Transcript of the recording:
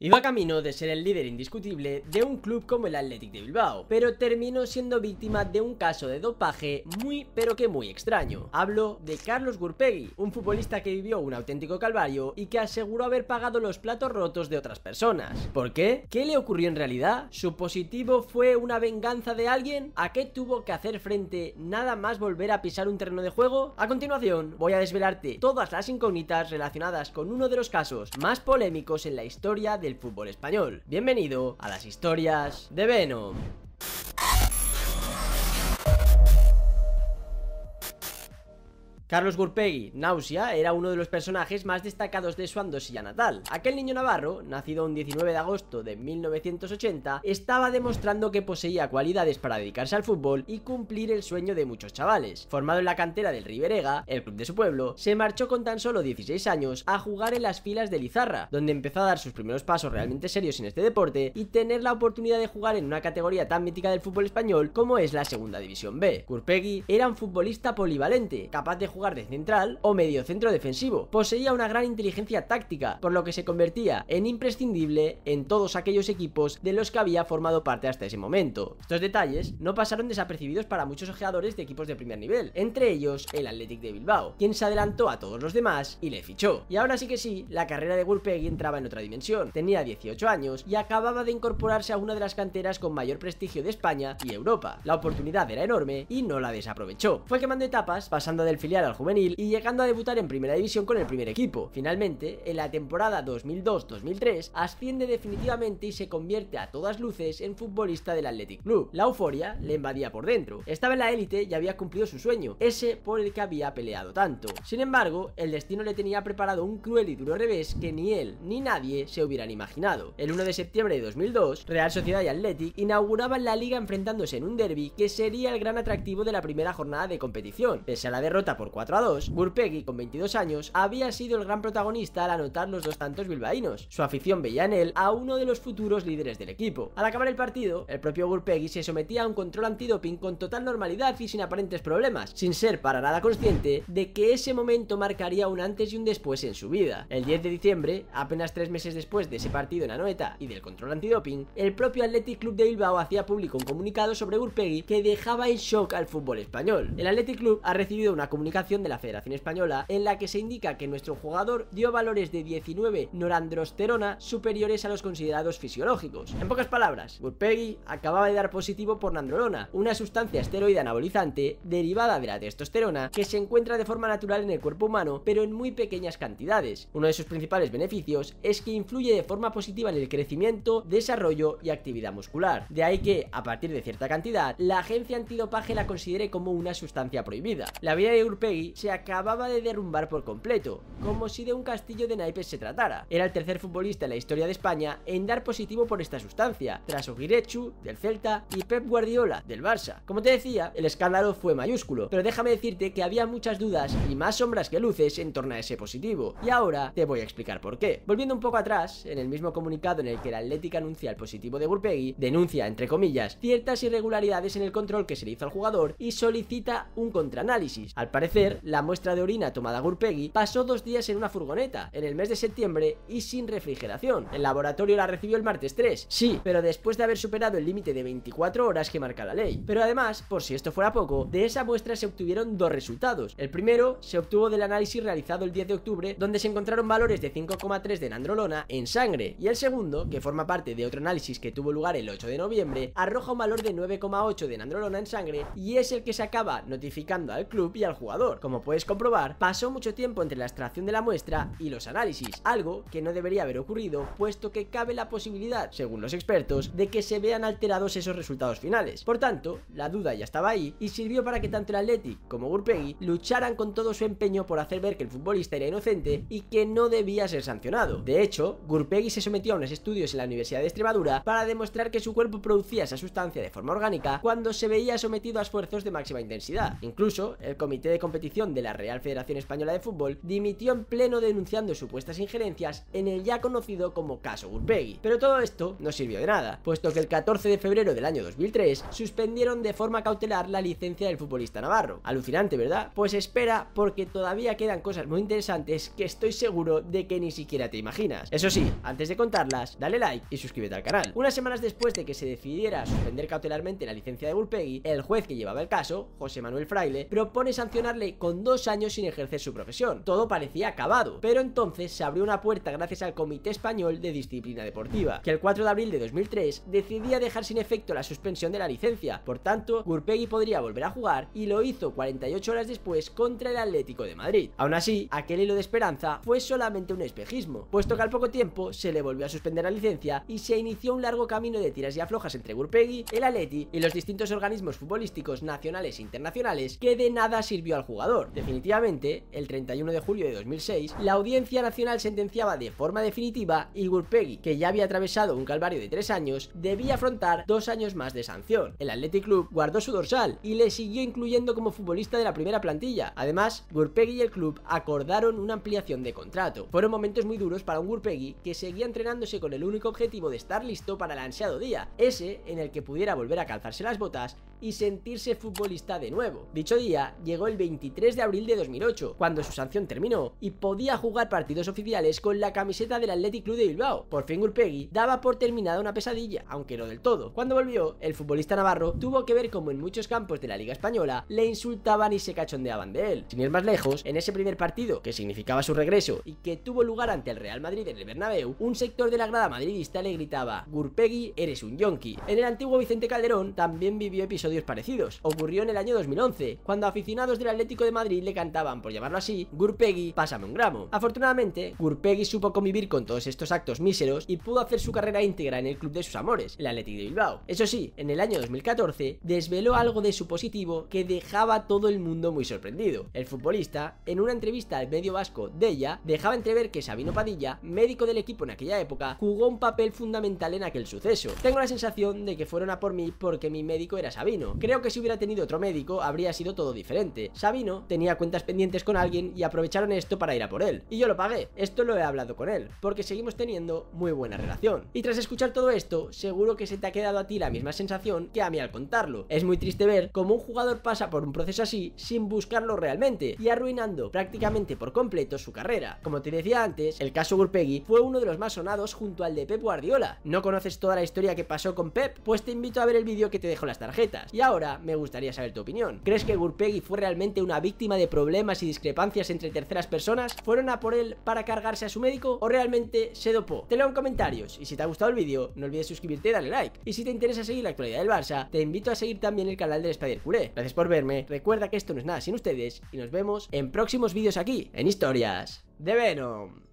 Iba camino de ser el líder indiscutible de un club como el Athletic de Bilbao, pero terminó siendo víctima de un caso de dopaje muy extraño. Hablo de Carlos Gurpegui, un futbolista que vivió un auténtico calvario y que aseguró haber pagado los platos rotos de otras personas. ¿Por qué? ¿Qué le ocurrió en realidad? ¿Su positivo fue una venganza de alguien? ¿A qué tuvo que hacer frente nada más volver a pisar un terreno de juego? A continuación voy a desvelarte todas las incógnitas relacionadas con uno de los casos más polémicos en la historia del fútbol español. Bienvenido a las historias de Venom. Carlos Gurpegui, Náusea, era uno de los personajes más destacados de su Andosilla natal. Aquel niño navarro, nacido un 19 de agosto de 1980, estaba demostrando que poseía cualidades para dedicarse al fútbol y cumplir el sueño de muchos chavales. Formado en la cantera del Riberega, el club de su pueblo, se marchó con tan solo 16 años a jugar en las filas del Izarra, donde empezó a dar sus primeros pasos realmente serios en este deporte y tener la oportunidad de jugar en una categoría tan mítica del fútbol español como es la Segunda División B. Gurpegui era un futbolista polivalente, capaz de jugar de central o medio centro defensivo. Poseía una gran inteligencia táctica, por lo que se convertía en imprescindible en todos aquellos equipos de los que había formado parte hasta ese momento. Estos detalles no pasaron desapercibidos para muchos ojeadores de equipos de primer nivel, entre ellos el Athletic de Bilbao, quien se adelantó a todos los demás y le fichó. Y ahora sí que sí, la carrera de Gurpegui entraba en otra dimensión. Tenía 18 años y acababa de incorporarse a una de las canteras con mayor prestigio de España y Europa. La oportunidad era enorme y no la desaprovechó. Fue quemando etapas, pasando del filial al juvenil y llegando a debutar en primera división con el primer equipo. Finalmente, en la temporada 2002-2003 asciende definitivamente y se convierte a todas luces en futbolista del Athletic Club. La euforia le invadía por dentro. Estaba en la élite y había cumplido su sueño, ese por el que había peleado tanto. Sin embargo, el destino le tenía preparado un cruel y duro revés que ni él ni nadie se hubieran imaginado. El 1 de septiembre de 2002, Real Sociedad y Athletic inauguraban la liga enfrentándose en un derbi que sería el gran atractivo de la primera jornada de competición. Pese a la derrota por 4-2, Gurpegui, con 22 años, había sido el gran protagonista al anotar los dos tantos bilbaínos. Su afición veía en él a uno de los futuros líderes del equipo. Al acabar el partido, el propio Gurpegui se sometía a un control antidoping con total normalidad y sin aparentes problemas, sin ser para nada consciente de que ese momento marcaría un antes y un después en su vida. El 10 de diciembre, apenas 3 meses después de ese partido en Anoeta y del control antidoping, el propio Athletic Club de Bilbao hacía público un comunicado sobre Gurpegui que dejaba en shock al fútbol español. El Athletic Club ha recibido una comunicación de la Federación Española en la que se indica que nuestro jugador dio valores de 19 norandrosterona superiores a los considerados fisiológicos. En pocas palabras, Gurpegui acababa de dar positivo por nandrolona, una sustancia esteroide anabolizante derivada de la testosterona que se encuentra de forma natural en el cuerpo humano, pero en muy pequeñas cantidades. Uno de sus principales beneficios es que influye de forma positiva en el crecimiento, desarrollo y actividad muscular. De ahí que, a partir de cierta cantidad, la agencia antidopaje la considere como una sustancia prohibida. La vida de Gurpegui se acababa de derrumbar por completo, como si de un castillo de naipes se tratara. Era el tercer futbolista en la historia de España en dar positivo por esta sustancia, tras Ogirechu, del Celta, y Pep Guardiola, del Barça. Como te decía, el escándalo fue mayúsculo, pero déjame decirte que había muchas dudas y más sombras que luces en torno a ese positivo, y ahora te voy a explicar por qué. Volviendo un poco atrás, en el mismo comunicado en el que el Athletic anuncia el positivo de Gurpegui, denuncia, entre comillas, ciertas irregularidades en el control que se le hizo al jugador y solicita un contraanálisis. Al parecer, la muestra de orina tomada a Gurpegui pasó 2 días en una furgoneta, en el mes de septiembre y sin refrigeración. El laboratorio la recibió el martes 3, sí, pero después de haber superado el límite de 24 horas que marca la ley. Pero además, por si esto fuera poco, de esa muestra se obtuvieron 2 resultados. El primero se obtuvo del análisis realizado el 10 de octubre, donde se encontraron valores de 5,3 de nandrolona en sangre, y el segundo, que forma parte de otro análisis que tuvo lugar el 8 de noviembre, arroja un valor de 9,8 de nandrolona en sangre y es el que se acaba notificando al club y al jugador. Como puedes comprobar, pasó mucho tiempo entre la extracción de la muestra y los análisis, algo que no debería haber ocurrido, puesto que cabe la posibilidad, según los expertos, de que se vean alterados esos resultados finales. Por tanto, la duda ya estaba ahí y sirvió para que tanto el Athletic como Gurpegui lucharan con todo su empeño por hacer ver que el futbolista era inocente y que no debía ser sancionado. De hecho, Gurpegui se sometió a unos estudios en la Universidad de Extremadura para demostrar que su cuerpo producía esa sustancia de forma orgánica cuando se veía sometido a esfuerzos de máxima intensidad. Incluso, el comité de competición petición de la Real Federación Española de Fútbol, dimitió en pleno denunciando supuestas injerencias en el ya conocido como caso Gurpegui. Pero todo esto no sirvió de nada, puesto que el 14 de febrero del año 2003 suspendieron de forma cautelar la licencia del futbolista navarro. Alucinante, ¿verdad? Pues espera, porque todavía quedan cosas muy interesantes que estoy seguro de que ni siquiera te imaginas. Eso sí, antes de contarlas, dale like y suscríbete al canal. Unas semanas después de que se decidiera suspender cautelarmente la licencia de Gurpegui, el juez que llevaba el caso, José Manuel Fraile, propone sancionarle con 2 años sin ejercer su profesión. Todo parecía acabado, pero entonces se abrió una puerta gracias al Comité Español de Disciplina Deportiva, que el 4 de abril de 2003 decidía dejar sin efecto la suspensión de la licencia. Por tanto, Gurpegui podría volver a jugar, y lo hizo 48 horas después contra el Atlético de Madrid. Aún así, aquel hilo de esperanza fue solamente un espejismo, puesto que al poco tiempo se le volvió a suspender la licencia y se inició un largo camino de tiras y aflojas entre Gurpegui, el Atleti y los distintos organismos futbolísticos nacionales e internacionales, que de nada sirvió al jugador. Definitivamente, el 31 de julio de 2006, la Audiencia Nacional sentenciaba de forma definitiva, y Gurpegui, que ya había atravesado un calvario de 3 años, debía afrontar 2 años más de sanción. El Athletic Club guardó su dorsal y le siguió incluyendo como futbolista de la primera plantilla. Además, Gurpegui y el club acordaron una ampliación de contrato. Fueron momentos muy duros para un Gurpegui que seguía entrenándose con el único objetivo de estar listo para el ansiado día, ese en el que pudiera volver a calzarse las botas y sentirse futbolista de nuevo. Dicho día llegó el 23 de abril de 2008, cuando su sanción terminó y podía jugar partidos oficiales con la camiseta del Athletic Club de Bilbao. Por fin Gurpegui daba por terminada una pesadilla, aunque no del todo. Cuando volvió, el futbolista navarro tuvo que ver como en muchos campos de la Liga Española le insultaban y se cachondeaban de él. Sin ir más lejos, en ese primer partido, que significaba su regreso y que tuvo lugar ante el Real Madrid en el Bernabéu, un sector de la grada madridista le gritaba: Gurpegui, eres un yonki. En el antiguo Vicente Calderón también vivió episodios parecidos. Ocurrió en el año 2011, cuando aficionados del Atlético de Madrid le cantaban, por llamarlo así, Gurpegui, pásame un gramo. Afortunadamente, Gurpegui supo convivir con todos estos actos míseros y pudo hacer su carrera íntegra en el club de sus amores, el Athletic de Bilbao. Eso sí, en el año 2014 desveló algo de su positivo que dejaba a todo el mundo muy sorprendido. El futbolista, en una entrevista al medio vasco Deia, dejaba entrever que Sabino Padilla, médico del equipo en aquella época, jugó un papel fundamental en aquel suceso. Tengo la sensación de que fueron a por mí porque mi médico era Sabino. Creo que si hubiera tenido otro médico habría sido todo diferente. Sabino tenía cuentas pendientes con alguien y aprovecharon esto para ir a por él. Y yo lo pagué. Esto lo he hablado con él, porque seguimos teniendo muy buena relación. Y tras escuchar todo esto, seguro que se te ha quedado a ti la misma sensación que a mí al contarlo. Es muy triste ver cómo un jugador pasa por un proceso así sin buscarlo realmente y arruinando prácticamente por completo su carrera. Como te decía antes, el caso Gurpegui fue uno de los más sonados junto al de Pep Guardiola. ¿No conoces toda la historia que pasó con Pep? Pues te invito a ver el vídeo que te dejo en las tarjetas. Y ahora me gustaría saber tu opinión. ¿Crees que Gurpegui fue realmente una víctima de problemas y discrepancias entre terceras personas? ¿Fueron a por él para cargarse a su médico o realmente se dopó? Te leo en comentarios, y si te ha gustado el vídeo no olvides suscribirte y darle like. Y si te interesa seguir la actualidad del Barça, te invito a seguir también el canal del Spider Culé. Gracias por verme, recuerda que esto no es nada sin ustedes y nos vemos en próximos vídeos aquí, en Historias de Venom.